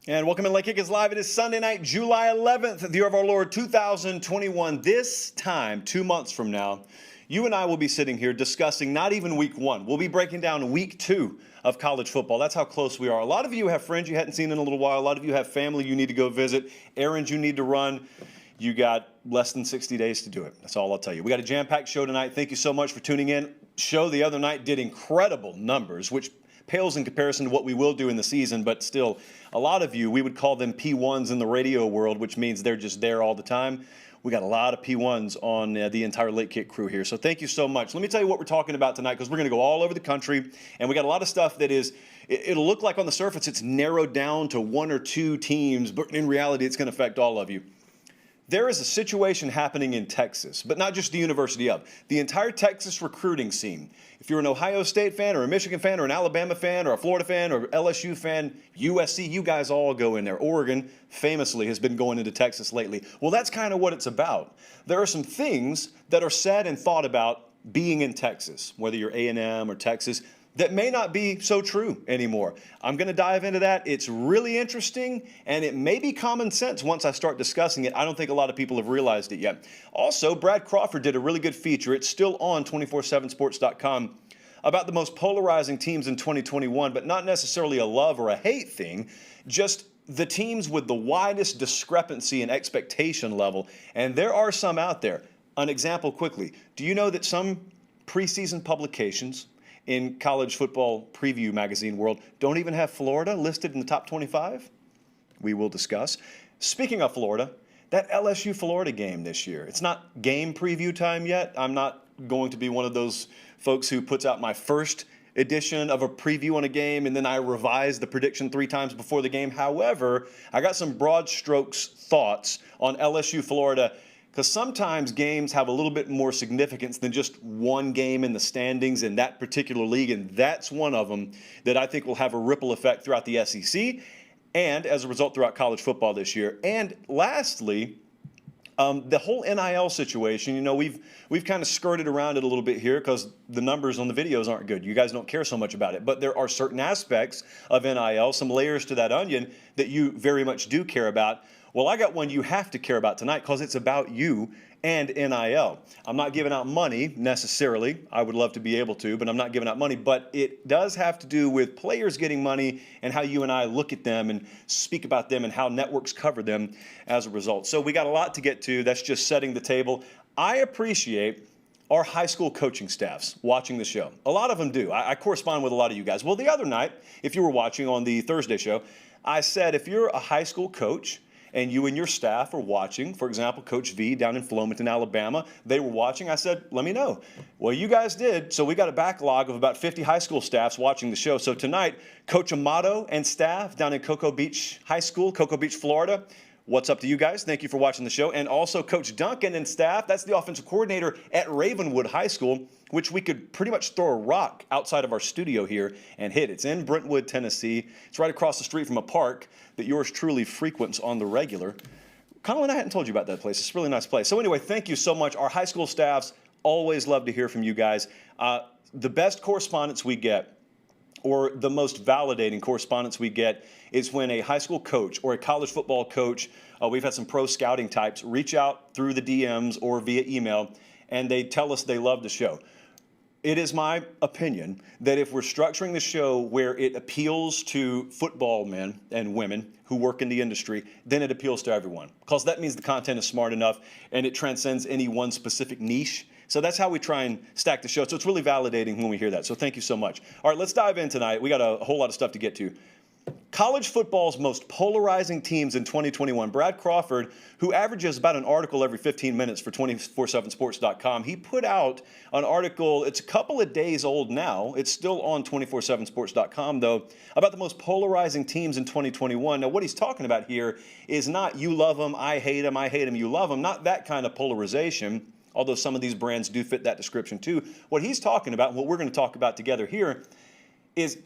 And welcome in Late Kick is live. It is Sunday night, July 11th, the year of our Lord 2021. This time, 2 months from now, you and I will be sitting here discussing not even week one. We'll be breaking down week two of college football. That's how close we are. A lot of you have friends you hadn't seen in a little while. A lot of you have family you need to go visit, errands you need to run. You got less than 60 days to do it. That's all I'll tell you. We got a jam-packed show tonight. Thank you so much for tuning in. Show the other night did incredible numbers, which pales in comparison to what we will do in the season, but still, a lot of you, we would call them P1s in the radio world, which means they're just there all the time. We got a lot of P1s on the entire Late Kick crew here, so thank you so much. Let me tell you what we're talking about tonight, because we're going to go all over the country, and we got a lot of stuff that is, it'll look like on the surface it's narrowed down to one or two teams, but in reality it's going to affect all of you. There is a situation happening in Texas, but not just the University of. The entire Texas recruiting scene. If you're an Ohio State fan or a Michigan fan or an Alabama fan or a Florida fan or LSU fan, USC, you guys all go in there. Oregon famously has been going into Texas lately. Well, that's kind of what it's about. There are some things that are said and thought about being in Texas, whether you're A&M or Texas, that may not be so true anymore. I'm going to dive into that. It's really interesting, and it may be common sense once I start discussing it. I don't think a lot of people have realized it yet. Also, Brad Crawford did a really good feature. It's still on 247sports.com about the most polarizing teams in 2021, but not necessarily a love or a hate thing, just the teams with the widest discrepancy in expectation level. And there are some out there. An example quickly. Do you know that some preseason publications in college football preview magazine world don't even have Florida listed in the top 25? We will discuss. Speaking of Florida, that LSU-Florida game this year, it's not game preview time yet. I'm not going to be one of those folks who puts out my first edition of a preview on a game and then I revise the prediction 3 times before the game. However, I got some broad strokes thoughts on LSU-Florida, because sometimes games have a little bit more significance than just one game in the standings in that particular league, and that's one of them that I think will have a ripple effect throughout the SEC and, as a result, throughout college football this year. And lastly, the whole NIL situation, you know, we've kind of skirted around it a little bit here because the numbers on the videos aren't good. You guys don't care so much about it. But there are certain aspects of NIL, some layers to that onion that you very much do care about. Well, I got one you have to care about tonight because it's about you and NIL. I'm not giving out money necessarily. I would love to be able to, but I'm not giving out money. But it does have to do with players getting money and how you and I look at them and speak about them and how networks cover them as a result. So we got a lot to get to. That's just setting the table. I appreciate our high school coaching staffs watching the show. A lot of them do. I correspond with a lot of you guys. Well, the other night, if you were watching on the Thursday show, I said if you're a high school coach and you and your staff are watching, for example, Coach V down in Flomaton, Alabama, they were watching, I said, let me know. Well, you guys did, so we got a backlog of about 50 high school staffs watching the show. So tonight, Coach Amato and staff down in Cocoa Beach High School, Cocoa Beach, Florida, what's up to you guys? Thank you for watching the show. And also Coach Duncan and staff, that's the offensive coordinator at Ravenwood High School, which we could pretty much throw a rock outside of our studio here and hit. It's in Brentwood, Tennessee. It's right across the street from a park that yours truly frequents on the regular. Colin, I hadn't told you about that place. It's a really nice place. So anyway, thank you so much. Our high school staffs always love to hear from you guys. The best correspondence we get, or the most validating correspondence we get, is when a high school coach or a college football coach, we've had some pro scouting types, reach out through the DMs or via email, and they tell us they love the show. It is my opinion that if we're structuring the show where it appeals to football men and women who work in the industry, then it appeals to everyone, because that means the content is smart enough and it transcends any one specific niche. So that's how we try and stack the show. So it's really validating when we hear that. So thank you so much. All right, let's dive in tonight. We got a whole lot of stuff to get to. College football's most polarizing teams in 2021. Brad Crawford, who averages about an article every 15 minutes for 247sports.com, he put out an article, it's a couple of days old now, it's still on 247sports.com though, about the most polarizing teams in 2021. Now what he's talking about here is not you love them, I hate them, you love them, not that kind of polarization, although some of these brands do fit that description too. What he's talking about, and what we're going to talk about together here, is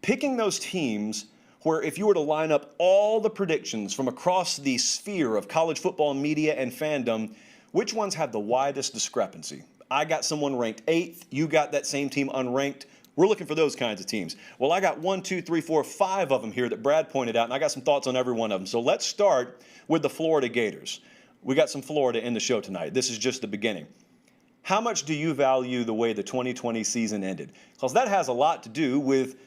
picking those teams where if you were to line up all the predictions from across the sphere of college football media and fandom, which ones have the widest discrepancy? I got someone ranked 8th. You got that same team unranked. We're looking for those kinds of teams. Well, I got 1, 2, 3, 4, 5 of them here that Brad pointed out, and I got some thoughts on every one of them. So let's start with the Florida Gators. We got some Florida in the show tonight. This is just the beginning. How much do you value the way the 2020 season ended? Because that has a lot to do with,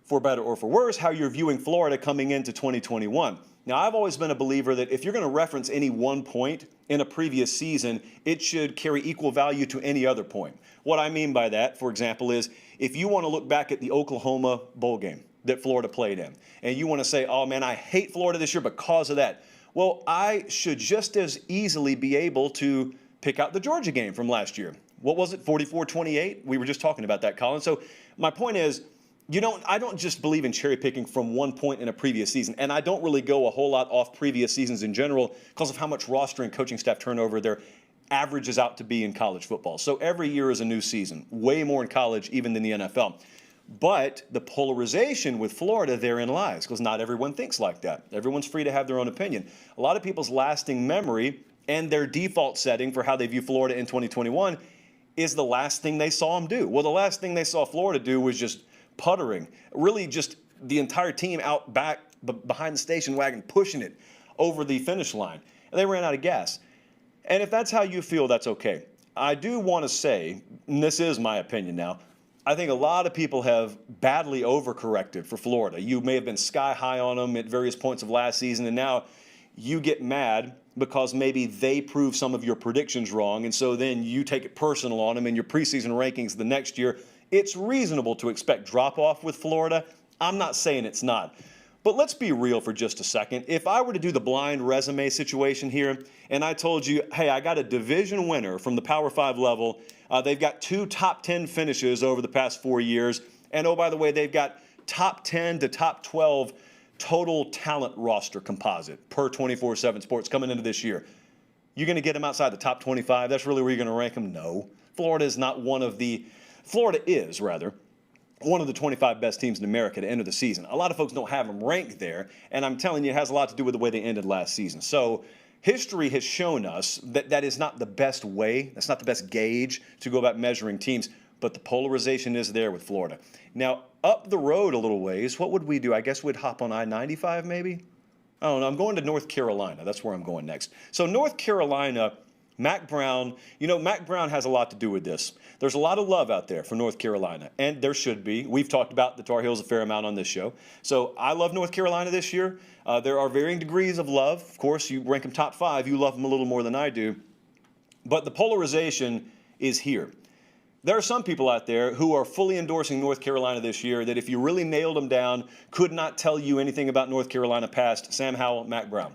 for better or for worse, how you're viewing Florida coming into 2021. Now, I've always been a believer that if you're going to reference any one point in a previous season, it should carry equal value to any other point. What I mean by that, for example, is if you want to look back at the Oklahoma bowl game that Florida played in, and you want to say, oh man, I hate Florida this year because of that. Well, I should just as easily be able to pick out the Georgia game from last year. What was it, 44-28? We were just talking about that, Colin. So my point is, I don't just believe in cherry picking from one point in a previous season, and I don't really go a whole lot off previous seasons in general because of how much roster and coaching staff turnover there averages out to be in college football. So every year is a new season, way more in college even than the NFL. But the polarization with Florida therein lies, because not everyone thinks like that. Everyone's free to have their own opinion. A lot of people's lasting memory and their default setting for how they view Florida in 2021 is the last thing they saw them do. Well, the last thing they saw Florida do was just puttering, really just the entire team out back behind the station wagon, pushing it over the finish line. And they ran out of gas. And if that's how you feel, that's okay. I do want to say, and this is my opinion now, I think a lot of people have badly overcorrected for Florida. You may have been sky high on them at various points of last season, and now you get mad because maybe they prove some of your predictions wrong, and so then you take it personal on them in your preseason rankings the next year. It's reasonable to expect drop-off with Florida. I'm not saying it's not. But let's be real for just a second. If I were to do the blind resume situation here, and I told you, hey, I got a division winner from the Power 5 level. They've got 2 top 10 finishes over the past 4 years. And oh, by the way, they've got top 10 to top 12 total talent roster composite per 24/7 Sports coming into this year. You're going to get them outside the top 25? That's really where you're going to rank them? No. Florida is one of the 25 best teams in America to enter the season. A lot of folks don't have them ranked there, and I'm telling you, it has a lot to do with the way they ended last season. So history has shown us that that is not the best way, that's not the best gauge to go about measuring teams, but the polarization is there with Florida. Now, up the road a little ways, what would we do? I guess we'd hop on I-95 maybe? I don't know. I'm going to North Carolina. That's where I'm going next. So North Carolina, Mack Brown, Mack Brown has a lot to do with this. There's a lot of love out there for North Carolina, and there should be. We've talked about the Tar Heels a fair amount on this show. So I love North Carolina this year. There are varying degrees of love. Of course, you rank them top 5. You love them a little more than I do. But the polarization is here. There are some people out there who are fully endorsing North Carolina this year that if you really nailed them down, could not tell you anything about North Carolina past Sam Howell, Mack Brown.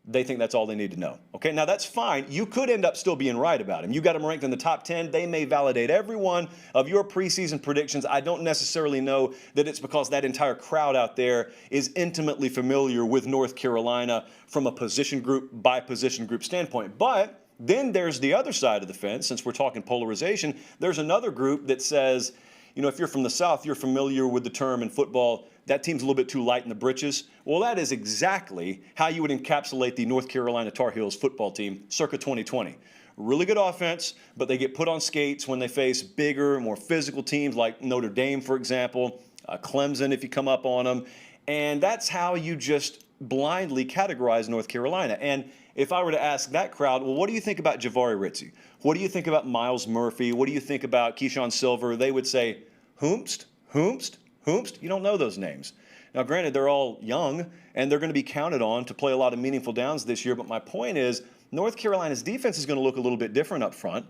They think that's all they need to know. Okay, now that's fine. You could end up still being right about them. You got them ranked in the top 10. They may validate every one of your preseason predictions. I don't necessarily know that it's because that entire crowd out there is intimately familiar with North Carolina from a position group by position group standpoint. But then there's the other side of the fence. Since we're talking polarization, there's another group that says, if you're from the South, you're familiar with the term in football, that team's a little bit too light in the britches. Well, that is exactly how you would encapsulate the North Carolina Tar Heels football team circa 2020. Really good offense, but they get put on skates when they face bigger, more physical teams like Notre Dame, for example, Clemson if you come up on them. And that's how you just blindly categorize North Carolina. And if I were to ask that crowd, well, what do you think about Jahvaree Ritzie? What do you think about Miles Murphy? What do you think about Keyshawn Silver? They would say, Hoomst? You don't know those names. Now, granted, they're all young, and they're going to be counted on to play a lot of meaningful downs this year, but my point is North Carolina's defense is going to look a little bit different up front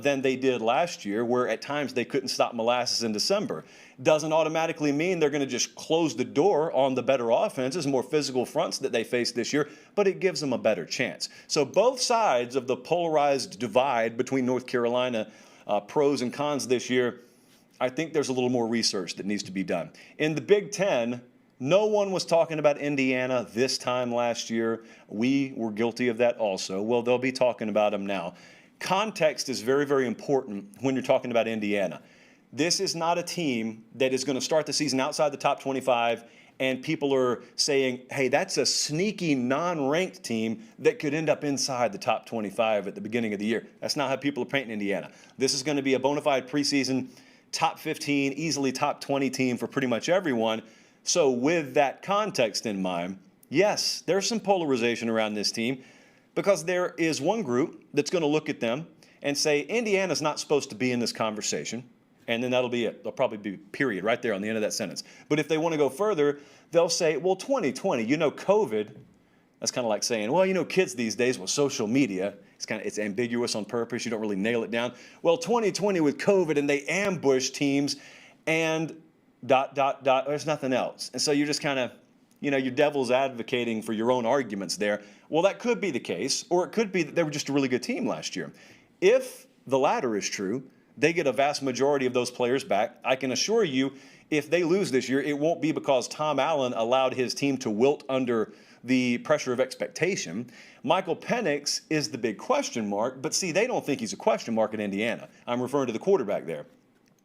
than they did last year, where at times they couldn't stop molasses in December. Doesn't automatically mean they're going to just close the door on the better offenses, more physical fronts that they face this year, but it gives them a better chance. So both sides of the polarized divide between North Carolina pros and cons this year, I think there's a little more research that needs to be done. In the Big Ten, no one was talking about Indiana this time last year. We were guilty of that also. Well, they'll be talking about them now. Context is very, very important when you're talking about Indiana. This is not a team that is going to start the season outside the top 25 and people are saying, hey, that's a sneaky non-ranked team that could end up inside the top 25 at the beginning of the year. That's not how people are painting Indiana. This is going to be a bona fide preseason top 15, easily top 20 team for pretty much everyone. So with that context in mind, yes, there's some polarization around this team because there is one group that's going to look at them and say, Indiana's not supposed to be in this conversation. And then that'll be it. There'll probably be period right there on the end of that sentence. But if they want to go further, they'll say, well, 2020, COVID, that's kind of like saying, well, kids these days with social media, it's ambiguous on purpose. You don't really nail it down. Well, 2020 with COVID, and they ambush teams and ... there's nothing else. And so you're just kind of, you're devil's advocating for your own arguments there. Well, that could be the case, or it could be that they were just a really good team last year. If the latter is true, they get a vast majority of those players back. I can assure you, if they lose this year, it won't be because Tom Allen allowed his team to wilt under the pressure of expectation. Michael Penix is the big question mark, but see, they don't think he's a question mark in Indiana. I'm referring to the quarterback there.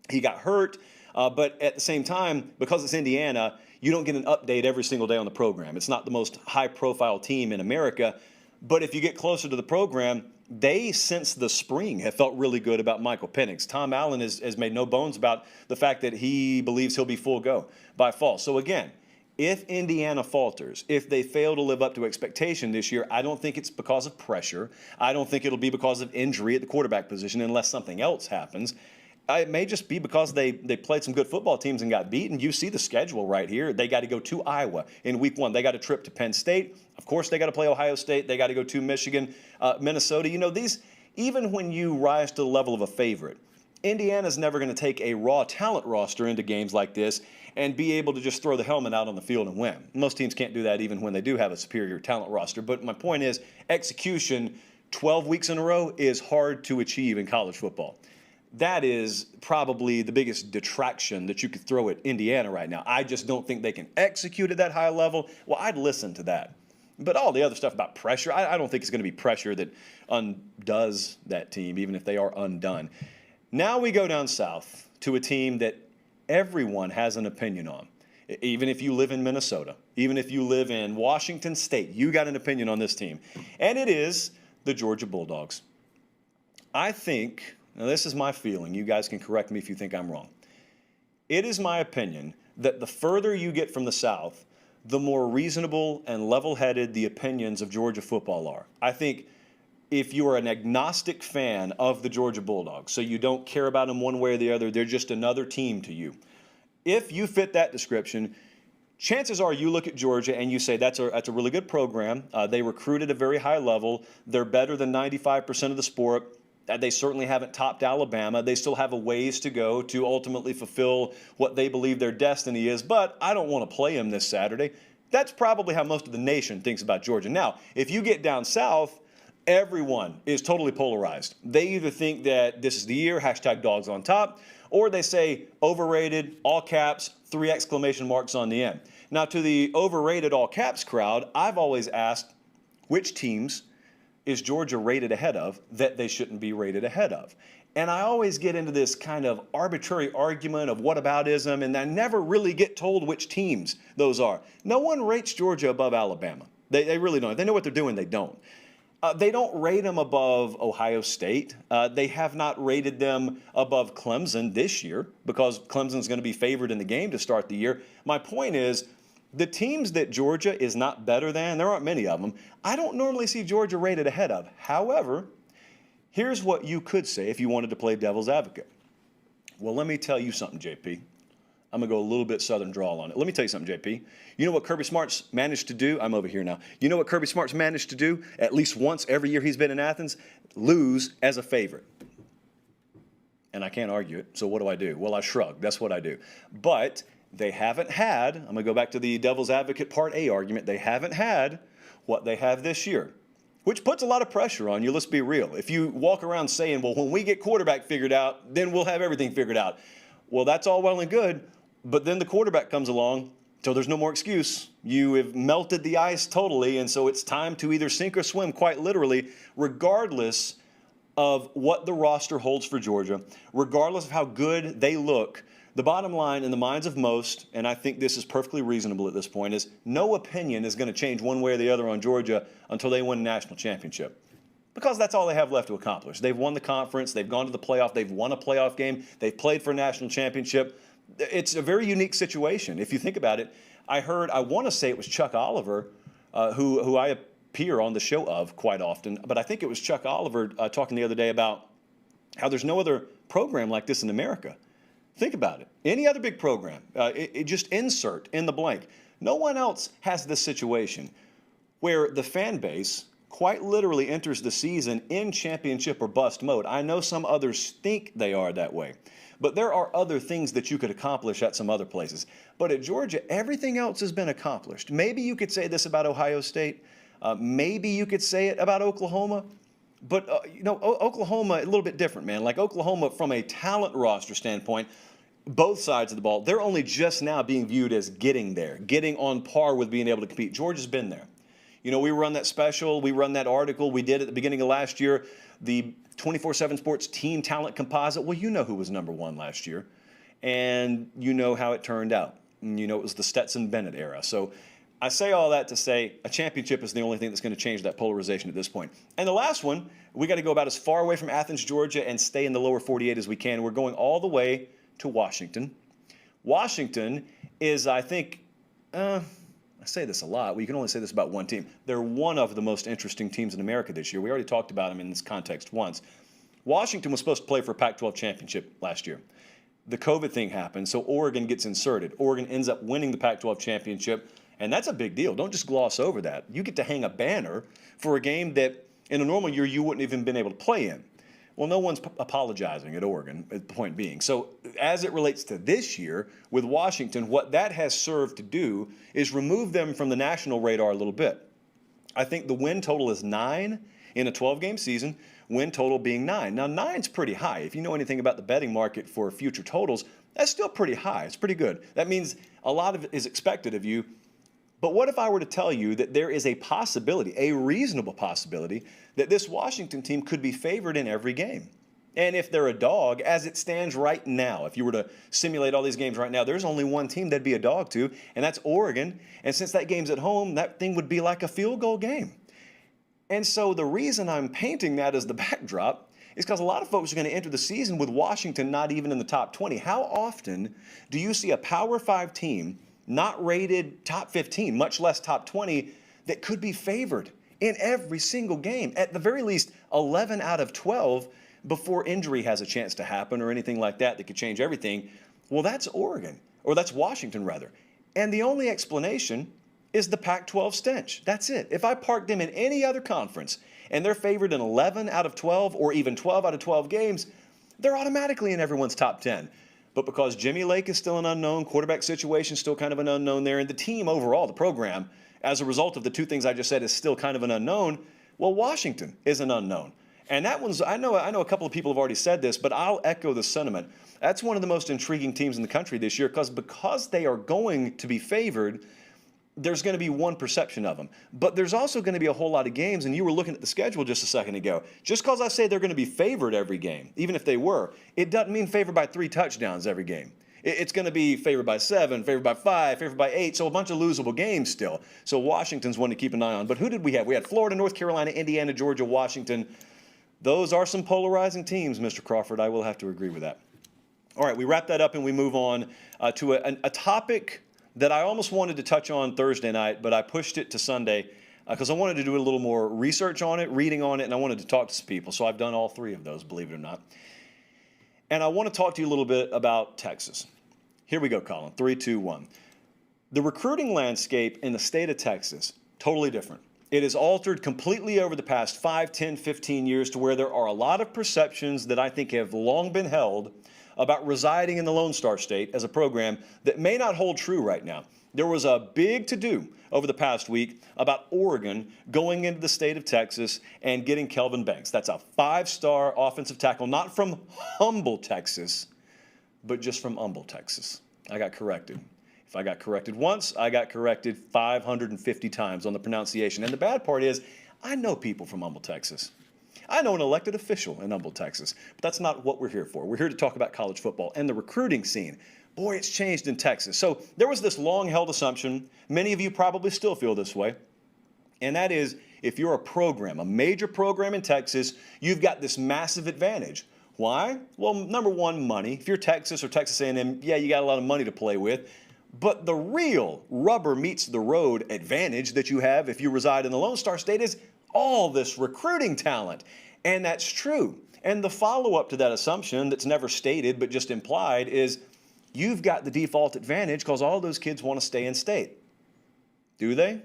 He got hurt, but at the same time, because it's Indiana, you don't get an update every single day on the program. It's not the most high-profile team in America, but if you get closer to the program, they, since the spring, have felt really good about Michael Penix. Tom Allen has made no bones about the fact that he believes he'll be full go by fall. So again, if Indiana falters, if they fail to live up to expectation this year, I don't think it's because of pressure. I don't think it'll be because of injury at the quarterback position unless something else happens. It may just be because they played some good football teams and got beaten. You see the schedule right here. They got to go to Iowa in week 1. They got a trip to Penn State. Of course, they got to play Ohio State. They got to go to Michigan, Minnesota. These, even when you rise to the level of a favorite, Indiana's never going to take a raw talent roster into games like this and be able to just throw the helmet out on the field and win. Most teams can't do that even when they do have a superior talent roster. But my point is, execution 12 weeks in a row is hard to achieve in college football. That is probably the biggest detraction that you could throw at Indiana right now. I just don't think they can execute at that high level. Well, I'd listen to that. But all the other stuff about pressure, I don't think it's going to be pressure that undoes that team, even if they are undone. Now we go down south to a team that everyone has an opinion on. Even if you live in Minnesota, even if you live in Washington State, you got an opinion on this team. And it is the Georgia Bulldogs. I think... Now, this is my feeling. You guys can correct me if you think I'm wrong. It is my opinion that the further you get from the South, the more reasonable and level-headed the opinions of Georgia football are. I think if you are an agnostic fan of the Georgia Bulldogs, so you don't care about them one way or the other, they're just another team to you. If you fit that description, chances are you look at Georgia and you say that's a really good program. They recruit at a very high level. They're better than 95% of the sport. They certainly haven't topped Alabama. They still have a ways to go to ultimately fulfill what they believe their destiny is, but I don't want to play them this Saturday. That's probably how most of the nation thinks about Georgia. Now, if you get down south, everyone is totally polarized. They either think that this is the year, #dogs on top, or they say overrated, all caps, 3 exclamation marks on the end. Now, to the overrated all caps crowd, I've always asked which teams is Georgia rated ahead of that they shouldn't be rated ahead of? And I always get into this kind of arbitrary argument of whataboutism, and I never really get told which teams those are. No one rates Georgia above Alabama. They really don't. If they know what they're doing, they don't. They don't rate them above Ohio State. They have not rated them above Clemson this year because Clemson's going to be favored in the game to start the year. My point is, the teams that Georgia is not better than, there aren't many of them, I don't normally see Georgia rated ahead of. However, here's what you could say if you wanted to play devil's advocate. Well, let me tell you something, JP. I'm going to go a little bit southern drawl on it. Let me tell you something, JP. You know what Kirby Smart's managed to do? I'm over here now. You know what Kirby Smart's managed to do at least once every year he's been in Athens? Lose as a favorite. And I can't argue it, so what do? Well, I shrug. That's what I do. But they haven't had, I'm going to go back to the devil's advocate part A argument, they haven't had what they have this year, which puts a lot of pressure on you. Let's be real. If you walk around saying, well, when we get quarterback figured out, then we'll have everything figured out. Well, that's all well and good, but then the quarterback comes along, so there's no more excuse. You have melted the ice totally, and so it's time to either sink or swim, quite literally, regardless of what the roster holds for Georgia, regardless of how good they look. The bottom line in the minds of most, and I think this is perfectly reasonable at this point, is no opinion is going to change one way or the other on Georgia until they win a national championship. Because that's all they have left to accomplish. They've won the conference. They've gone to the playoff. They've won a playoff game. They've played for a national championship. It's a very unique situation. If you think about it, I want to say it was Chuck Oliver, who I appear on the show of quite often, but I think it was Chuck Oliver talking the other day about how there's no other program like this in America. Think about it. Any other big program, it just insert in the blank. No one else has this situation where the fan base quite literally enters the season in championship or bust mode. I know some others think they are that way, but there are other things that you could accomplish at some other places. But at Georgia, everything else has been accomplished. Maybe you could say this about Ohio State. Maybe you could say it about Oklahoma. But, Oklahoma, a little bit different, man. Like Oklahoma, from a talent roster standpoint, both sides of the ball, they're only just now being viewed as getting there, getting on par with being able to compete. Georgia's been there. We run that special, we run that article we did at the beginning of last year, the 24/7 Sports Team Talent Composite. Well, you know who was number one last year, and you know how it turned out. And it was the Stetson Bennett era. So I say all that to say a championship is the only thing that's going to change that polarization at this point. And the last one, we got to go about as far away from Athens, Georgia, and stay in the lower 48 as we can. We're going all the way to Washington. Washington is, I think, I say this a lot. Well, you can only say this about one team. They're one of the most interesting teams in America this year. We already talked about them in this context once. Washington was supposed to play for a Pac-12 championship last year. The COVID thing happened, so Oregon gets inserted. Oregon ends up winning the Pac-12 championship, and that's a big deal. Don't just gloss over that. You get to hang a banner for a game that in a normal year you wouldn't even been able to play in. Well, no one's apologizing at Oregon, the point being. So as it relates to this year with Washington, what that has served to do is remove them from the national radar a little bit. I think the win total is 9 in a 12-game season, win total being 9. Now, 9's pretty high. If you know anything about the betting market for future totals, that's still pretty high. It's pretty good. That means a lot of it is expected of you. But what if I were to tell you that there is a possibility, a reasonable possibility, that this Washington team could be favored in every game? And if they're a dog, as it stands right now, if you were to simulate all these games right now, there's only one team that'd be a dog to, and that's Oregon. And since that game's at home, that thing would be like a field goal game. And so the reason I'm painting that as the backdrop is because a lot of folks are going to enter the season with Washington not even in the top 20. How often do you see a Power 5 team not rated top 15, much less top 20, that could be favored in every single game? At the very least, 11 out of 12 before injury has a chance to happen or anything like that that could change everything. Well, that's Oregon, or that's Washington, rather. And the only explanation is the Pac-12 stench. That's it. If I park them in any other conference and they're favored in 11 out of 12 or even 12 out of 12 games, they're automatically in everyone's top 10. But because Jimmy Lake is still an unknown, quarterback situation still kind of an unknown there, and the team overall, the program, as a result of the two things I just said, is still kind of an unknown, well, Washington is an unknown. And that one's, I know a couple of people have already said this, but I'll echo the sentiment. That's one of the most intriguing teams in the country this year because they are going to be favored. There's going to be one perception of them. But there's also going to be a whole lot of games, and you were looking at the schedule just a second ago. Just because I say they're going to be favored every game, even if they were, it doesn't mean favored by 3 touchdowns every game. It's going to be favored by 7, favored by 5, favored by 8, so a bunch of losable games still. So Washington's one to keep an eye on. But who did we have? We had Florida, North Carolina, Indiana, Georgia, Washington. Those are some polarizing teams, Mr. Crawford. I will have to agree with that. All right, we wrap that up and we move on to a topic that I almost wanted to touch on Thursday night, but I pushed it to Sunday because I wanted to do a little more research on it, reading on it, and I wanted to talk to some people. So I've done all 3 of those, believe it or not. And I want to talk to you a little bit about Texas. Here we go, Colin. 3, 2, 1. The recruiting landscape in the state of Texas, totally different. It has altered completely over the past 5, 10, 15 years to where there are a lot of perceptions that I think have long been held about residing in the Lone Star State as a program that may not hold true right now. There was a big to-do over the past week about Oregon going into the state of Texas and getting Kelvin Banks. That's a 5-star offensive tackle, not from Humble, Texas, but just from Humble, Texas. I got corrected. If I got corrected once, I got corrected 550 times on the pronunciation. And the bad part is, I know people from Humble, Texas. I know an elected official in Humble, Texas, but that's not what we're here for. We're here to talk about college football and the recruiting scene. Boy, it's changed in Texas. So there was this long-held assumption, many of you probably still feel this way, And that is, if you're a program, a major program in Texas, you've got this massive advantage. Why? Well, number one, money. If you're Texas or Texas A&M, yeah, you got a lot of money to play with. But the real rubber meets the road advantage that you have if you reside in the Lone Star State is all this recruiting talent. And that's true. And the follow-up to that assumption that's never stated but just implied is you've got the default advantage because all those kids want to stay in state. Do they?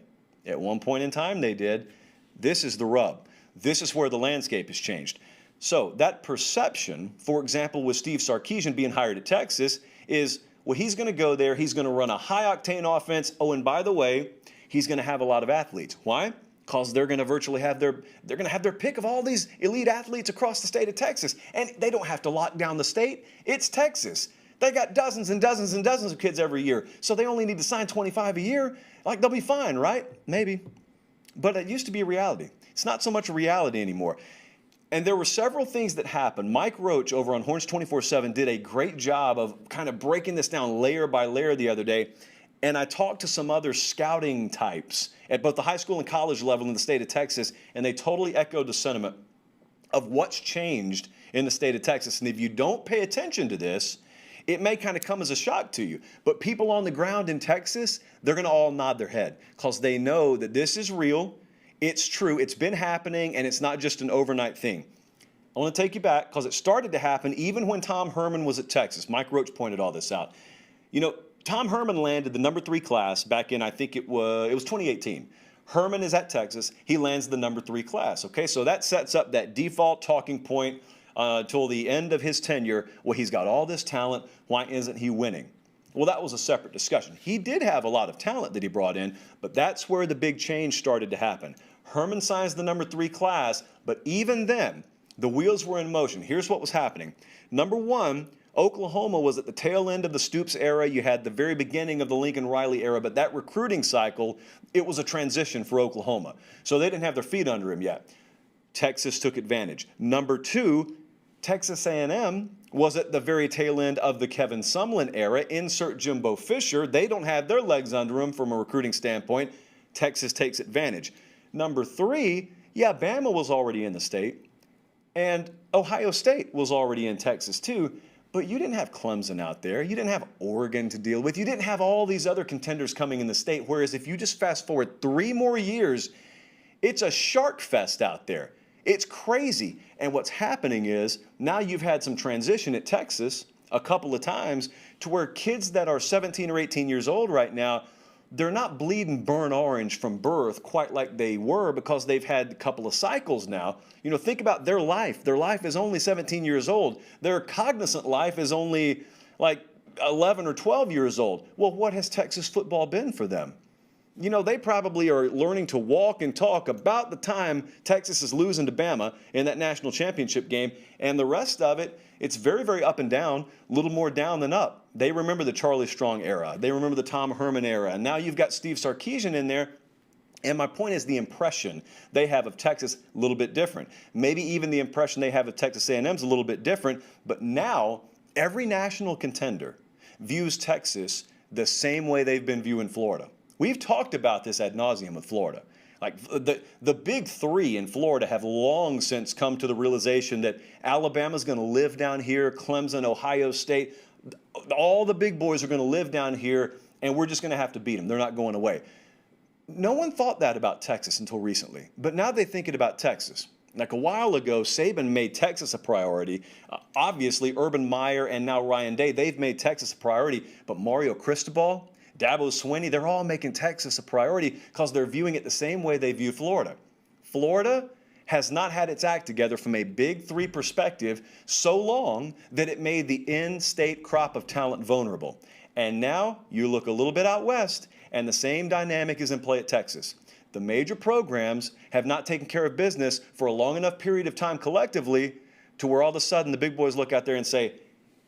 At one point in time they did. This is the rub. This is where the landscape has changed. So that perception, for example, with Steve Sarkisian being hired at Texas is, well, he's going to go there, he's going to run a high-octane offense. Oh, and by the way, he's going to have a lot of athletes. Why? Because they're going to virtually have their pick of all these elite athletes across the state of Texas. And they don't have to lock down the state. It's Texas. They got dozens and dozens and dozens of kids every year. So they only need to sign 25 a year. Like, they'll be fine, right? Maybe. But it used to be a reality. It's not so much a reality anymore. And there were several things that happened. Mike Roach over on Horns 24/7 did a great job of kind of breaking this down layer by layer the other day. And I talked to some other scouting types at both the high school and college level in the state of Texas, and they totally echoed the sentiment of what's changed in the state of Texas. And if you don't pay attention to this, it may kind of come as a shock to you. But people on the ground in Texas, they're going to all nod their head because they know that this is real, it's true, it's been happening, and it's not just an overnight thing. I want to take you back because it started to happen even when Tom Herman was at Texas. Mike Roach pointed all this out. You know, Tom Herman landed the number 3 class back in, I think it was 2018. Herman is at Texas. He lands the number 3 class. Okay, so that sets up that default talking point till the end of his tenure. Well, he's got all this talent. Why isn't he winning? Well, that was a separate discussion. He did have a lot of talent that he brought in, but that's where the big change started to happen. Herman signs the number 3 class, but even then, the wheels were in motion. Here's what was happening. Number one, Oklahoma was at the tail end of the Stoops era. You had the very beginning of the Lincoln Riley era, but that recruiting cycle, it was a transition for Oklahoma. So they didn't have their feet under him yet. Texas took advantage. Number two, Texas A&M was at the very tail end of the Kevin Sumlin era. Insert Jimbo Fisher. They don't have their legs under them from a recruiting standpoint. Texas takes advantage. Number three, yeah, Bama was already in the state, and Ohio State was already in Texas too. But you didn't have Clemson out there. You didn't have Oregon to deal with. You didn't have all these other contenders coming in the state. Whereas if you just fast forward 3 more years, it's a shark fest out there. It's crazy. And what's happening is now you've had some transition at Texas a couple of times to where kids that are 17 or 18 years old right now, they're not bleeding burnt orange from birth quite like they were because they've had a couple of cycles now. You know, think about their life. Their life is only 17 years old. Their cognizant life is only like 11 or 12 years old. Well, what has Texas football been for them? You know, they probably are learning to walk and talk about the time Texas is losing to Bama in that national championship game. And the rest of it, it's very, very up and down, a little more down than up. They remember the Charlie Strong era. They remember the Tom Herman era. And now you've got Steve Sarkisian in there. And my point is the impression they have of Texas a little bit different. Maybe even the impression they have of Texas A&M is a little bit different. But now every national contender views Texas the same way they've been viewing Florida. We've talked about this ad nauseum with Florida. Like the big three in Florida have long since come to the realization that Alabama's going to live down here, Clemson, Ohio State, all the big boys are going to live down here, and we're just going to have to beat them. They're not going away. No one thought that about Texas until recently, but now they think it about Texas. Like a while ago, Saban made Texas a priority. Obviously, Urban Meyer and now Ryan Day, they've made Texas a priority, but Mario Cristobal, Dabo Swinney, they're all making Texas a priority because they're viewing it the same way they view Florida. Florida has not had its act together from a big three perspective so long that it made the in-state crop of talent vulnerable. And now you look a little bit out west, and the same dynamic is in play at Texas. The major programs have not taken care of business for a long enough period of time collectively to where all of a sudden the big boys look out there and say,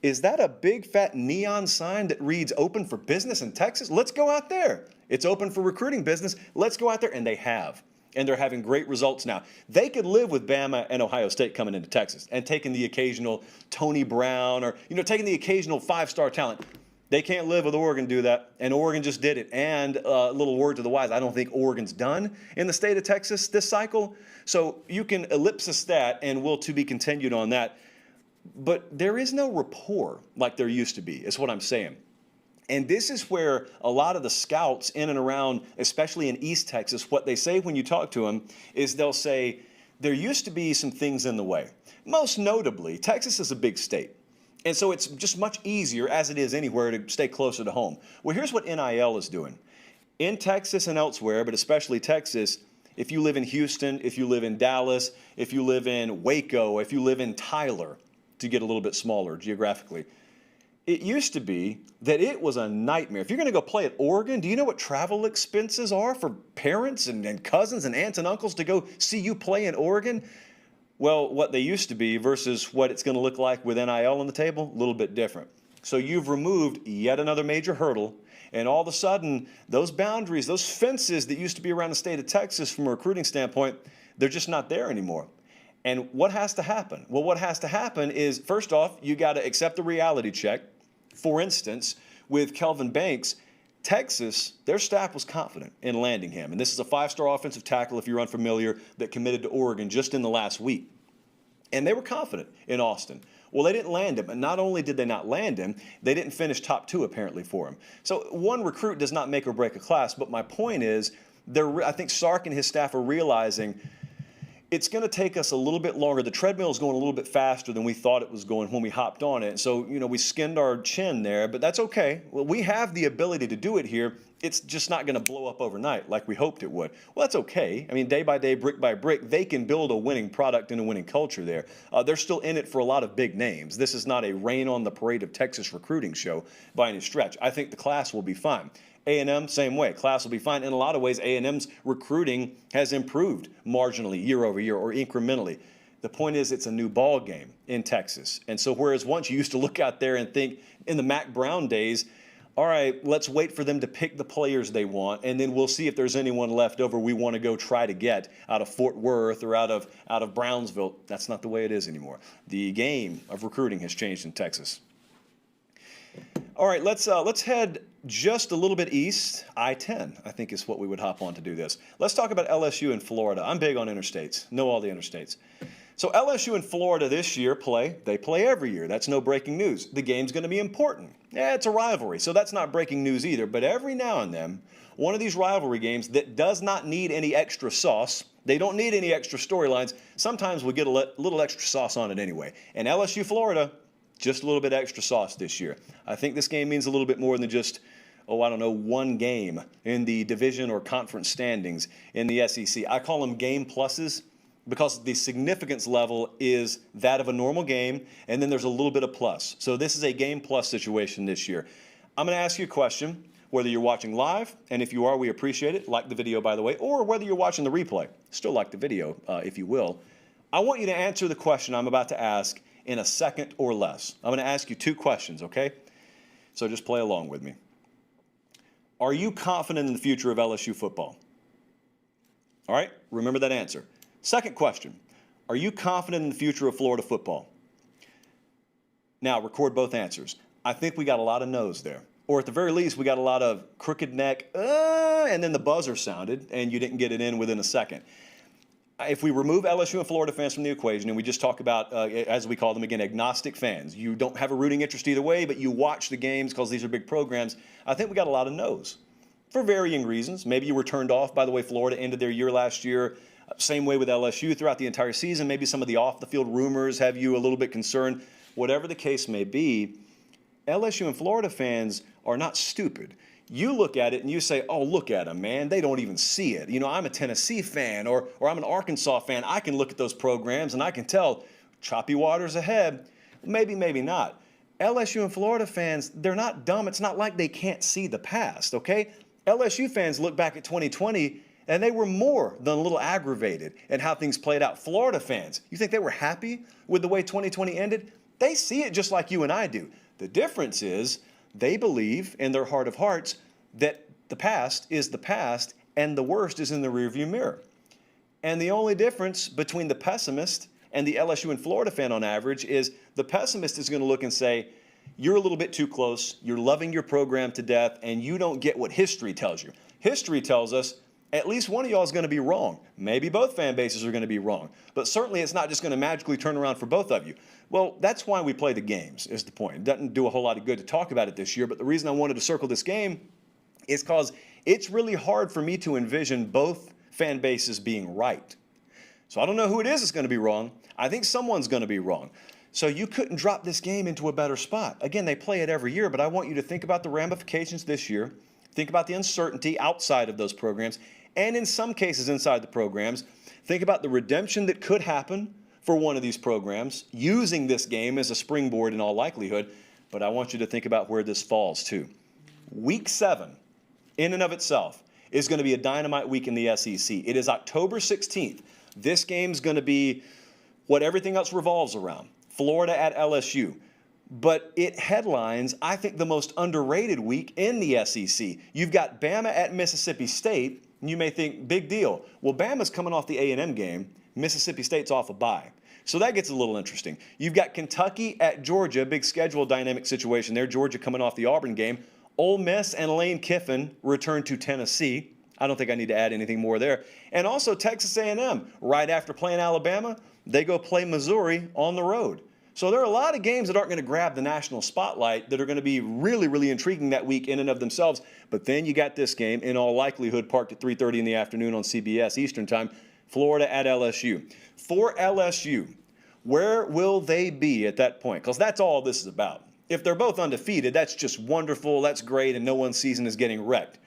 is that a big fat neon sign that reads open for business in Texas? Let's go out there. It's open for recruiting business. Let's go out there. And they have. And they're having great results now. They could live with Bama and Ohio State coming into Texas and taking the occasional Tony Brown or, taking the occasional 5-star talent. They can't live with Oregon do that, and Oregon just did it. And a little word to the wise, I don't think Oregon's done in the state of Texas this cycle. So you can ellipsis that, and we'll to be continued on that. But there is no rapport like there used to be, is what I'm saying. And this is where a lot of the scouts in and around, especially in East Texas, what they say when you talk to them is they'll say, there used to be some things in the way. Most notably, Texas is a big state. And so it's just much easier, as it is anywhere, to stay closer to home. Well, here's what NIL is doing. In Texas and elsewhere, but especially Texas, if you live in Houston, if you live in Dallas, if you live in Waco, if you live in Tyler, to get a little bit smaller geographically, it used to be that it was a nightmare. If you're going to go play at Oregon, do you know what travel expenses are for parents and cousins and aunts and uncles to go see you play in Oregon? Well, what they used to be versus what it's going to look like with NIL on the table, a little bit different. So you've removed yet another major hurdle, and all of a sudden, those boundaries, those fences that used to be around the state of Texas from a recruiting standpoint, they're just not there anymore. And what has to happen? Well, what has to happen is, first off, you got to accept the reality check. For instance, with Kelvin Banks, Texas, their staff was confident in landing him. And this is a five-star offensive tackle, if you're unfamiliar, that committed to Oregon just in the last week. And they were confident in Austin. Well, they didn't land him. And not only did they not land him, they didn't finish top 2 apparently for him. So one recruit does not make or break a class. But my point is, I think Sark and his staff are realizing it's going to take us a little bit longer. The treadmill is going a little bit faster than we thought it was going when we hopped on it. So, we skinned our chin there, but that's okay. Well, we have the ability to do it here. It's just not going to blow up overnight like we hoped it would. Well, that's okay. I mean, day by day, brick by brick, they can build a winning product and a winning culture there. They're still in it for a lot of big names. This is not a rain on the parade of Texas recruiting show by any stretch. I think the class will be fine. A&M, same way. Class will be fine. In a lot of ways, A&M's recruiting has improved marginally year over year or incrementally. The point is, it's a new ball game in Texas. And so whereas once you used to look out there and think in the Mac Brown days, all right, let's wait for them to pick the players they want, and then we'll see if there's anyone left over we want to go try to get out of Fort Worth or out of Brownsville. That's not the way it is anymore. The game of recruiting has changed in Texas. All right, let's head just a little bit east. I-10, I think, is what we would hop on to do this. Let's talk about LSU and Florida. I'm big on interstates. Know all the interstates. So LSU and Florida this year they play every year. That's no breaking news. The game's going to be important. Yeah, it's a rivalry, so that's not breaking news either. But every now and then, one of these rivalry games that does not need any extra sauce, they don't need any extra storylines, sometimes we'll get a little extra sauce on it anyway. And LSU-Florida, just a little bit extra sauce this year. I think this game means a little bit more than just, one game in the division or conference standings in the SEC. I call them game pluses because the significance level is that of a normal game, and then there's a little bit of plus. So this is a game plus situation this year. I'm going to ask you a question, whether you're watching live, and if you are, we appreciate it. Like the video, by the way, or whether you're watching the replay. Still like the video, if you will. I want you to answer the question I'm about to ask in a second or less. I'm going to ask you 2 questions, okay? So just play along with me. Are you confident in the future of LSU football? All right, remember that answer. Second question, are you confident in the future of Florida football? Now, record both answers. I think we got a lot of no's there. Or at the very least, we got a lot of crooked neck, and then the buzzer sounded, and you didn't get it in within a second. If we remove LSU and Florida fans from the equation and we just talk about, as we call them again, agnostic fans, you don't have a rooting interest either way, but you watch the games because these are big programs, I think we got a lot of no's for varying reasons. Maybe you were turned off by the way Florida ended their year last year. Same way with LSU throughout the entire season. Maybe some of the off-the-field rumors have you a little bit concerned. Whatever the case may be, LSU and Florida fans are not stupid. You look at it and you say, oh, look at them, man. They don't even see it. I'm a Tennessee fan or I'm an Arkansas fan. I can look at those programs and I can tell choppy waters ahead. Maybe, maybe not. LSU and Florida fans, they're not dumb. It's not like they can't see the past, okay? LSU fans look back at 2020 and they were more than a little aggravated at how things played out. Florida fans, you think they were happy with the way 2020 ended? They see it just like you and I do. The difference is they believe in their heart of hearts that the past is the past and the worst is in the rearview mirror. And the only difference between the pessimist and the LSU and Florida fan on average is the pessimist is going to look and say, you're a little bit too close, you're loving your program to death, and you don't get what history tells you. History tells us at least one of y'all is going to be wrong. Maybe both fan bases are going to be wrong. But certainly it's not just going to magically turn around for both of you. Well, that's why we play the games, is the point. It doesn't do a whole lot of good to talk about it this year, but the reason I wanted to circle this game is because it's really hard for me to envision both fan bases being right. So I don't know who it is that's going to be wrong. I think someone's going to be wrong. So you couldn't drop this game into a better spot. Again, they play it every year, but I want you to think about the ramifications this year. Think about the uncertainty outside of those programs, and in some cases inside the programs. Think about the redemption that could happen for one of these programs, using this game as a springboard in all likelihood. But I want you to think about where this falls too. Week 7, in and of itself, is going to be a dynamite week in the SEC. It is October 16th. This game's going to be what everything else revolves around. Florida at LSU. But it headlines, I think, the most underrated week in the SEC. You've got Bama at Mississippi State. And you may think, big deal. Well, Bama's coming off the A&M game. Mississippi State's off a bye. So that gets a little interesting. You've got Kentucky at Georgia, big schedule dynamic situation there. Georgia coming off the Auburn game. Ole Miss and Lane Kiffin return to Tennessee. I don't think I need to add anything more there. And also Texas A&M, right after playing Alabama, they go play Missouri on the road. So there are a lot of games that aren't going to grab the national spotlight that are going to be really, really intriguing that week in and of themselves. But then you got this game, in all likelihood, parked at 3:30 in the afternoon on CBS Eastern Time, Florida at LSU. For LSU, where will they be at that point? Because that's all this is about. If they're both undefeated, that's just wonderful, that's great, and no one's season is getting wrecked.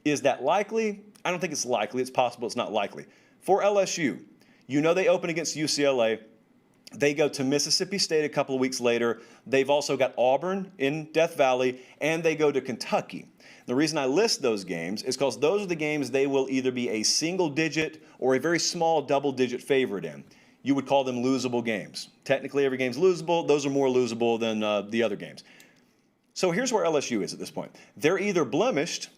Is that likely? I don't think it's likely. It's possible it's not likely. For LSU, you know they open against UCLA. They go to Mississippi State a couple of weeks later. They've also got Auburn in Death Valley, and they go to Kentucky. The reason I list those games is because those are the games they will either be a single-digit or a very small double-digit favorite in. You would call them losable games. Technically, every game's losable. Those are more losable than the other games. So here's where LSU is at this point. They're either blemished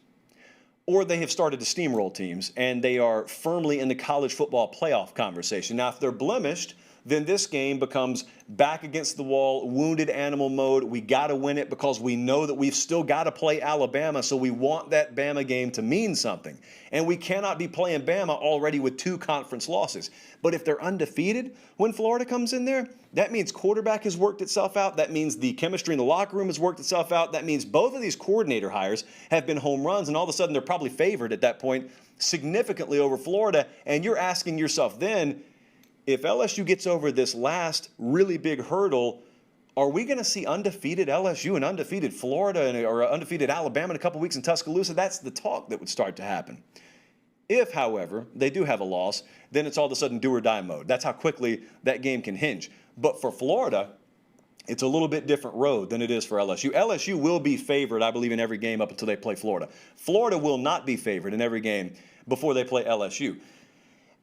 or they have started to steamroll teams, and they are firmly in the college football playoff conversation. Now, if they're blemished, then this game becomes back against the wall, wounded animal mode. We got to win it because we know that we've still got to play Alabama, so we want that Bama game to mean something. And we cannot be playing Bama already with 2 conference losses. But if they're undefeated when Florida comes in there, that means quarterback has worked itself out. That means the chemistry in the locker room has worked itself out. That means both of these coordinator hires have been home runs, and all of a sudden they're probably favored at that point significantly over Florida. And you're asking yourself then, if LSU gets over this last really big hurdle, are we going to see undefeated LSU and undefeated Florida or undefeated Alabama in a couple weeks in Tuscaloosa? That's the talk that would start to happen. If, however, they do have a loss, then it's all of a sudden do or die mode. That's how quickly that game can hinge. But for Florida, it's a little bit different road than it is for LSU. LSU will be favored, I believe, in every game up until they play Florida. Florida will not be favored in every game before they play LSU.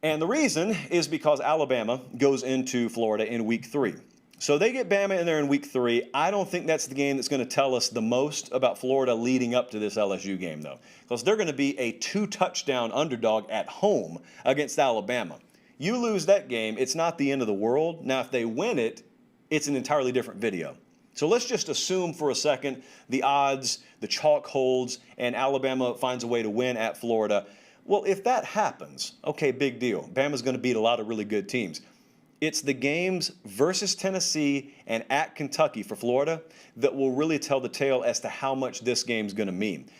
And the reason is because Alabama goes into Florida in week 3. So they get Bama in there in week 3. I don't think that's the game that's going to tell us the most about Florida leading up to this LSU game, though, because they're going to be a 2-touchdown underdog at home against Alabama. You lose that game, it's not the end of the world. Now, if they win it, it's an entirely different video. So let's just assume for a second the odds, the chalk holds, and Alabama finds a way to win at Florida. Well, if that happens, okay, big deal. Bama's going to beat a lot of really good teams. It's the games versus Tennessee and at Kentucky for Florida that will really tell the tale as to how much this game's going to mean.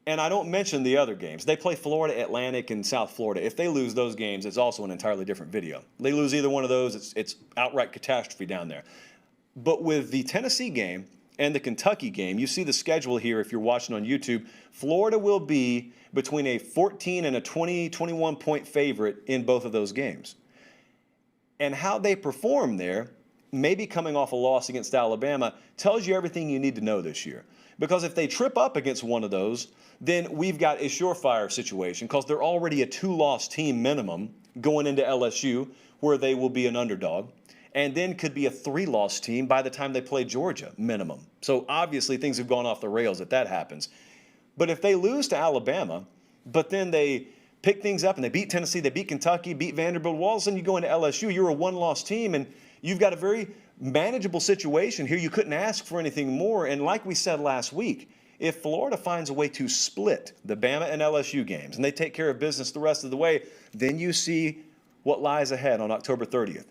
And I don't mention the other games. They play Florida, Atlantic, and South Florida. If they lose those games, it's also an entirely different video. They lose either one of those, it's outright catastrophe down there. But with the Tennessee game and the Kentucky game, you see the schedule here if you're watching on YouTube. Florida will be between a 14 and a 21 point favorite in both of those games. And how they perform there, maybe coming off a loss against Alabama, tells you everything you need to know this year. Because if they trip up against one of those, then we've got a surefire situation because they're already a 2-loss team minimum going into LSU where they will be an underdog, and then could be a 3-loss team by the time they play Georgia minimum. So obviously things have gone off the rails if that happens. But if they lose to Alabama, but then they pick things up and they beat Tennessee, they beat Kentucky, beat Vanderbilt, all of a sudden you go into LSU, you're a 1-loss team, and you've got a very manageable situation here. You couldn't ask for anything more. And like we said last week, if Florida finds a way to split the Bama and LSU games and they take care of business the rest of the way, then you see what lies ahead on October 30th.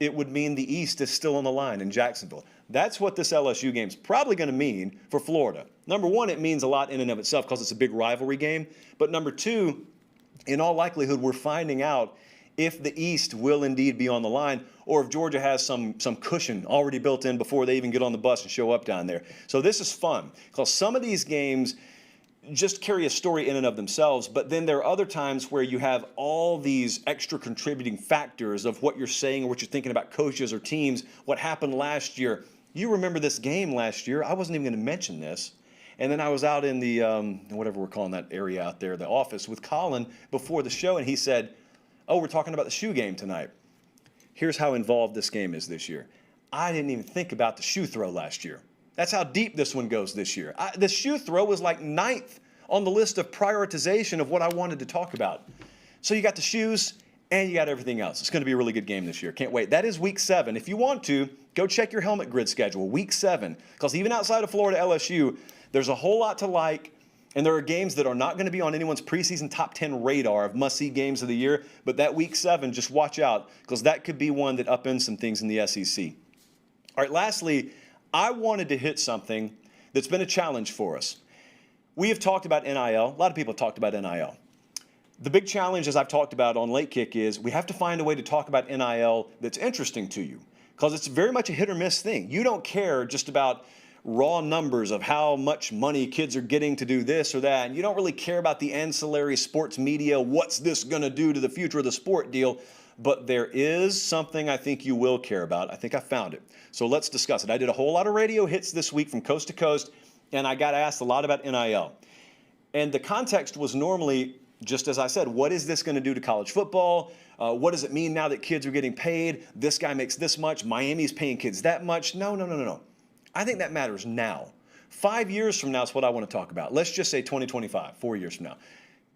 It would mean the East is still on the line in Jacksonville. That's what this LSU game is probably going to mean for Florida. Number one, it means a lot in and of itself because it's a big rivalry game. But number two, in all likelihood, we're finding out if the East will indeed be on the line or if Georgia has some cushion already built in before they even get on the bus and show up down there. So this is fun because some of these games just carry a story in and of themselves, but then there are other times where you have all these extra contributing factors of what you're saying or what you're thinking about coaches or teams, what happened last year. You remember this game last year. I wasn't even going to mention this. And then I was out in the, whatever we're calling that area out there, the office with Colin before the show, and he said, oh, we're talking about the shoe game tonight. Here's how involved this game is this year. I didn't even think about the shoe throw last year. That's how deep this one goes this year. The shoe throw was like 9th on the list of prioritization of what I wanted to talk about. So you got the shoes and you got everything else. It's going to be a really good game this year. Can't wait. That is week 7. If you want to, go check your helmet grid schedule, week 7. Because even outside of Florida LSU, there's a whole lot to like. And there are games that are not going to be on anyone's preseason top 10 radar of must-see games of the year. But that week 7, just watch out because that could be one that upends some things in the SEC. All right, lastly, I wanted to hit something that's been a challenge for us. We have talked about NIL. A lot of people have talked about NIL. The big challenge, as I've talked about on Late Kick, is we have to find a way to talk about NIL that's interesting to you because it's very much a hit or miss thing. You don't care just about raw numbers of how much money kids are getting to do this or that, and you don't really care about the ancillary sports media, what's this going to do to the future of the sport deal. But there is something I think you will care about. I think I found it. So let's discuss it. I did a whole lot of radio hits this week from coast to coast, and I got asked a lot about NIL. And the context was normally, just as I said, what is this going to do to college football? What does it mean now that kids are getting paid? This guy makes this much. Miami's paying kids that much. No. I think that matters now. 5 years from now is what I want to talk about. Let's just say 2025, 4 years from now.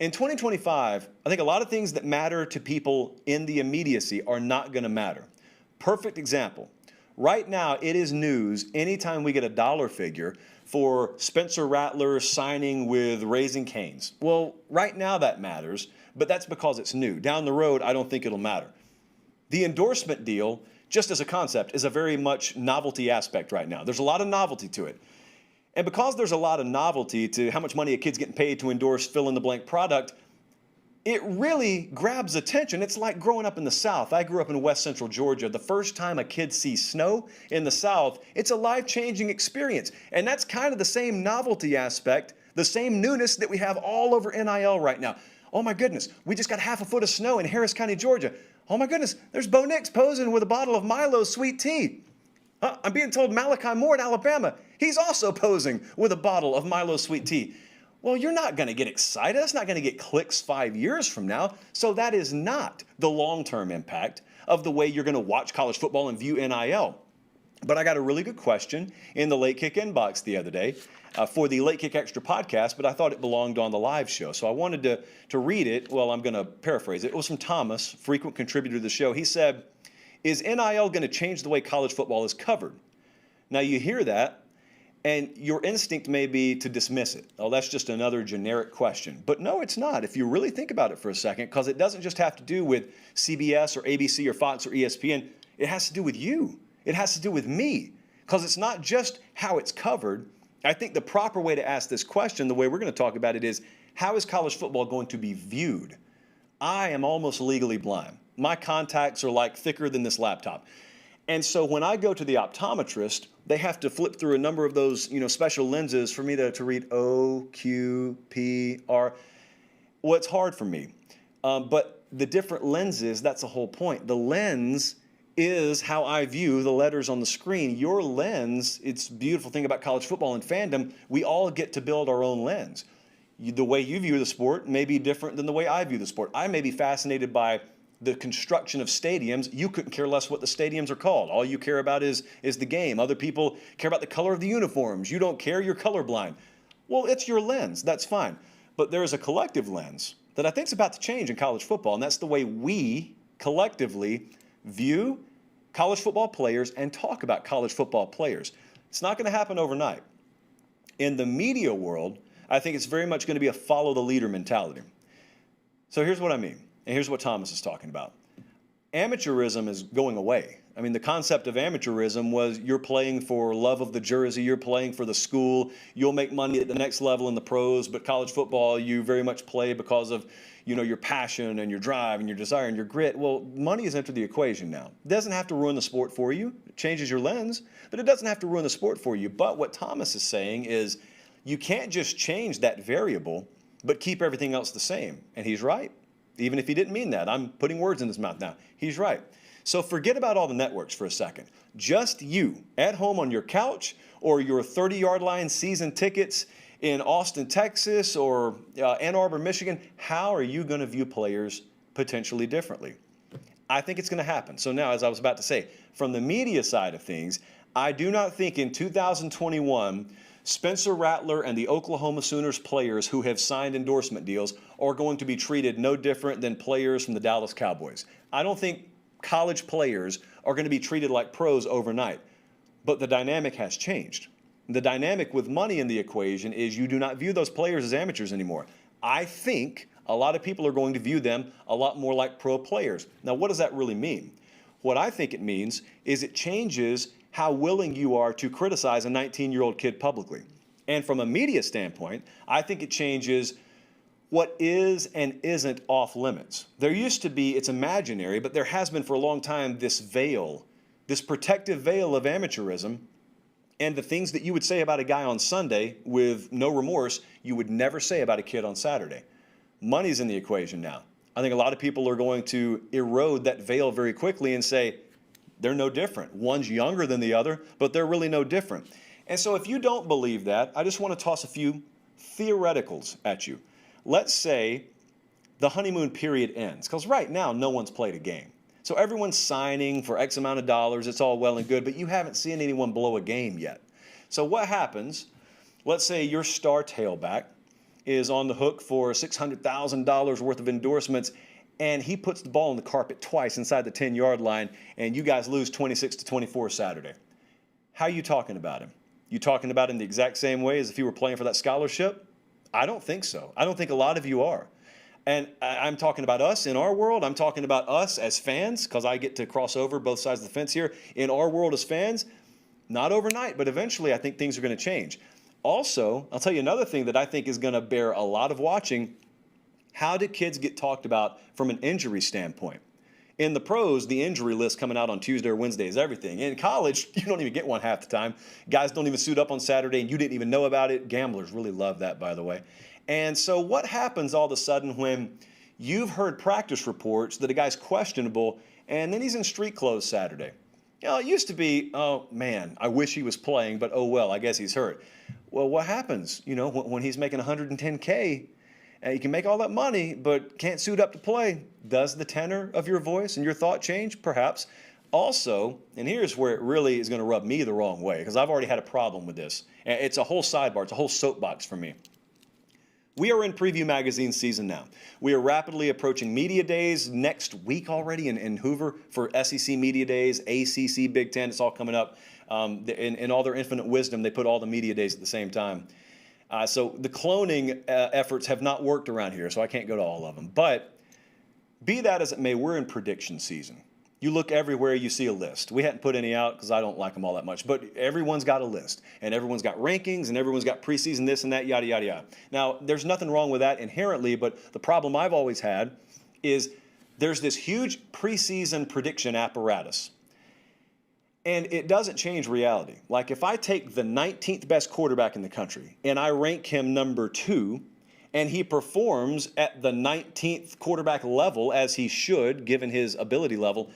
In 2025, I think a lot of things that matter to people in the immediacy are not going to matter. Perfect example. Right now, it is news anytime we get a dollar figure for Spencer Rattler signing with Raising Cane's. Well, right now that matters, but that's because it's new. Down the road, I don't think it'll matter. The endorsement deal, just as a concept, is a very much novelty aspect right now. There's a lot of novelty to it. And because there's a lot of novelty to how much money a kid's getting paid to endorse fill-in-the-blank product, it really grabs attention. It's like growing up in the South. I grew up in West Central Georgia. The first time a kid sees snow in the South, it's a life-changing experience. And that's kind of the same novelty aspect, the same newness that we have all over NIL right now. Oh my goodness, we just got half a foot of snow in Harris County, Georgia. Oh my goodness, there's Bo Nix posing with a bottle of Milo's sweet tea. I'm being told Malachi Moore in Alabama, he's also posing with a bottle of Milo's sweet tea. Well, you're not going to get excited. That's not going to get clicks 5 years from now. So that is not the long-term impact of the way you're going to watch college football and view NIL. But I got a really good question in the Late Kick inbox the other day for the Late Kick Extra podcast, but I thought it belonged on the live show. So I wanted to read it. Well, I'm going to paraphrase it. It was from Thomas, frequent contributor to the show. He said, is NIL going to change the way college football is covered? Now, you hear that, and your instinct may be to dismiss it. Oh, that's just another generic question. But no, it's not, if you really think about it for a second, because it doesn't just have to do with CBS or ABC or Fox or ESPN. It has to do with you. It has to do with me, because it's not just how it's covered. I think the proper way to ask this question, the way we're going to talk about it, is how is college football going to be viewed? I am almost legally blind. My contacts are like thicker than this laptop. And so when I go to the optometrist, they have to flip through a number of those, special lenses for me to read O, Q, P, R. Well, it's hard for me. But the different lenses, that's the whole point. The lens is how I view the letters on the screen. Your lens, it's a beautiful thing about college football and fandom, we all get to build our own lens. The way you view the sport may be different than the way I view the sport. I may be fascinated by the construction of stadiums. You couldn't care less what the stadiums are called. All you care about is the game. Other people care about the color of the uniforms. You don't care, you're colorblind. Well, it's your lens, that's fine. But there is a collective lens that I think is about to change in college football, and that's the way we collectively view, college football players and talk about college football players. It's not going to happen overnight. In the media world, I think it's very much going to be a follow the leader mentality. So here's what I mean, and here's what Thomas is talking about. Amateurism is going away. I mean, the concept of amateurism was you're playing for love of the jersey, you're playing for the school, you'll make money at the next level in the pros, but college football, you very much play because of, your passion and your drive and your desire and your grit. Well, money has entered the equation now. It doesn't have to ruin the sport for you. It changes your lens, but it doesn't have to ruin the sport for you. But what Thomas is saying is you can't just change that variable, but keep everything else the same. And he's right. Even if he didn't mean that. I'm putting words in his mouth now. He's right. So forget about all the networks for a second. Just you at home on your couch or your 30-yard line season tickets in Austin, Texas or Ann Arbor, Michigan. How are you going to view players potentially differently? I think it's going to happen. So now, as I was about to say, from the media side of things, I do not think in 2021 Spencer Rattler and the Oklahoma Sooners players who have signed endorsement deals are going to be treated no different than players from the Dallas Cowboys. I don't think college players are going to be treated like pros overnight, but the dynamic has changed. The dynamic with money in the equation is you do not view those players as amateurs anymore. I think a lot of people are going to view them a lot more like pro players. Now, what does that really mean? What I think it means is it changes how willing you are to criticize a 19-year-old kid publicly. And from a media standpoint, I think it changes what is and isn't off limits. There used to be, it's imaginary, but there has been for a long time this veil, this protective veil of amateurism, and the things that you would say about a guy on Sunday with no remorse, you would never say about a kid on Saturday. Money's in the equation now. I think a lot of people are going to erode that veil very quickly and say, they're no different. One's younger than the other, but they're really no different. And so if you don't believe that, I just want to toss a few theoreticals at you. Let's say the honeymoon period ends, because right now no one's played a game. So everyone's signing for X amount of dollars. It's all well and good, but you haven't seen anyone blow a game yet. So what happens, let's say your star tailback is on the hook for $600,000 worth of endorsements, and he puts the ball on the carpet twice inside the 10-yard line, and you guys lose 26-24 Saturday. How are you talking about him? You talking about him the exact same way as if you were playing for that scholarship? I don't think so. I don't think a lot of you are. And I'm talking about us in our world. I'm talking about us as fans, because I get to cross over both sides of the fence here. In our world as fans, not overnight, but eventually I think things are going to change. Also, I'll tell you another thing that I think is going to bear a lot of watching. How do kids get talked about from an injury standpoint? In the pros, the injury list coming out on Tuesday or Wednesday is everything. In college, you don't even get one half the time. Guys don't even suit up on Saturday, and you didn't even know about it. Gamblers really love that, by the way. And so what happens all of a sudden when you've heard practice reports that a guy's questionable, and then he's in street clothes Saturday? It used to be, oh, man, I wish he was playing, but oh, well, I guess he's hurt. Well, what happens, when he's making $110K? You can make all that money, but can't suit up to play. Does the tenor of your voice and your thought change? Perhaps. Also, and here's where it really is going to rub me the wrong way, because I've already had a problem with this. It's a whole sidebar. It's a whole soapbox for me. We are in Preview Magazine season now. We are rapidly approaching media days next week already in Hoover for SEC media days, ACC, Big Ten. It's all coming up. In all their infinite wisdom, they put all the media days at the same time. So the cloning efforts have not worked around here, so I can't go to all of them. But be that as it may, we're in prediction season. You look everywhere, you see a list. We hadn't put any out because I don't like them all that much, but everyone's got a list, and everyone's got rankings, and everyone's got preseason this and that, yada, yada, yada. Now, there's nothing wrong with that inherently, but the problem I've always had is there's this huge preseason prediction apparatus, and it doesn't change reality. Like if I take the 19th best quarterback in the country, and I rank him number 2, and he performs at the 19th quarterback level as he should, given his ability level,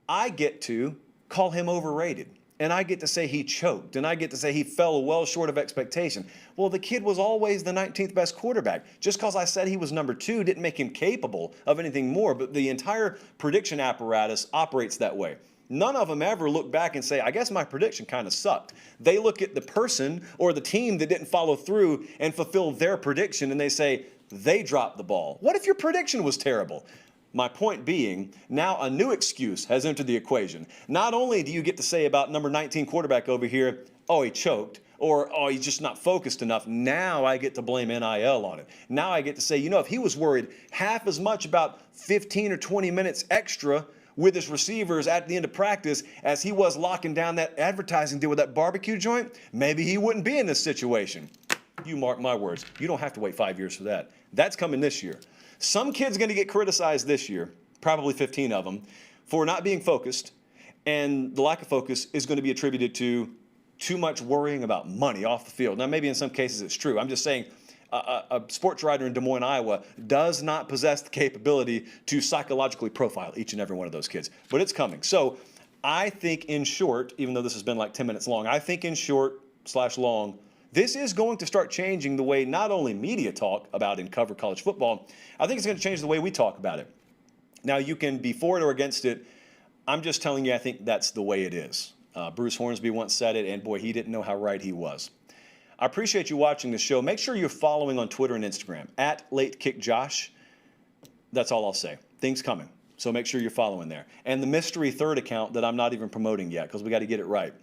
I get to call him overrated. And I get to say he choked. And I get to say he fell well short of expectation. Well, the kid was always the 19th best quarterback. Just because I said he was number 2 didn't make him capable of anything more. But the entire prediction apparatus operates that way. None of them ever look back and say, I guess my prediction kind of sucked. They look at the person or the team that didn't follow through and fulfill their prediction, and they say, they dropped the ball. What if your prediction was terrible? My point being, now a new excuse has entered the equation. Not only do you get to say about number 19 quarterback over here, oh, he choked, or oh, he's just not focused enough. Now I get to blame NIL on it. Now I get to say, if he was worried half as much about 15 or 20 minutes extra with his receivers at the end of practice as he was locking down that advertising deal with that barbecue joint, maybe he wouldn't be in this situation. You mark my words. You don't have to wait 5 years for that. That's coming this year. Some kid's going to get criticized this year, probably 15 of them, for not being focused, and the lack of focus is going to be attributed to too much worrying about money off the field. Now, maybe in some cases it's true. I'm just saying a sports writer in Des Moines, Iowa, does not possess the capability to psychologically profile each and every one of those kids, but it's coming. So I think in short, even though this has been like 10 minutes long, I think in short / long, this is going to start changing the way not only media talk about and cover college football, I think it's going to change the way we talk about it. Now, you can be for it or against it. I'm just telling you, I think that's the way it is. Bruce Hornsby once said it, and boy, he didn't know how right he was. I appreciate you watching the show. Make sure you're following on Twitter and Instagram, @LateKickJosh. That's all I'll say. Things coming. So make sure you're following there. And the mystery third account that I'm not even promoting yet because we got to get it right.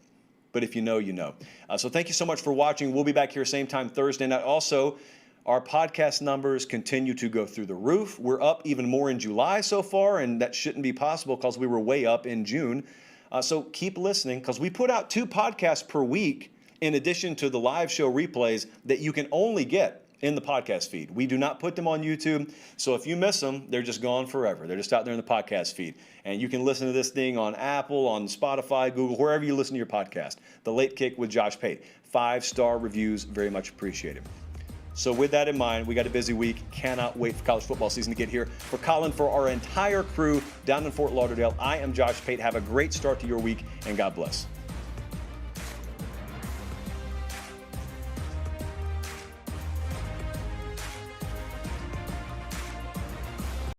But if you know, you know. So thank you so much for watching. We'll be back here same time Thursday night. Also, our podcast numbers continue to go through the roof. We're up even more in July so far, and that shouldn't be possible because we were way up in June. So keep listening because we put out 2 podcasts per week in addition to the live show replays that you can only get in the podcast feed. We do not put them on YouTube. So if you miss them, they're just gone forever. They're just out there in the podcast feed. And you can listen to this thing on Apple, on Spotify, Google, wherever you listen to your podcast. The Late Kick with Josh Pate. 5-star reviews, very much appreciated. So with that in mind, we got a busy week. Cannot wait for college football season to get here. For Colin, for our entire crew down in Fort Lauderdale, I am Josh Pate. Have a great start to your week, and God bless.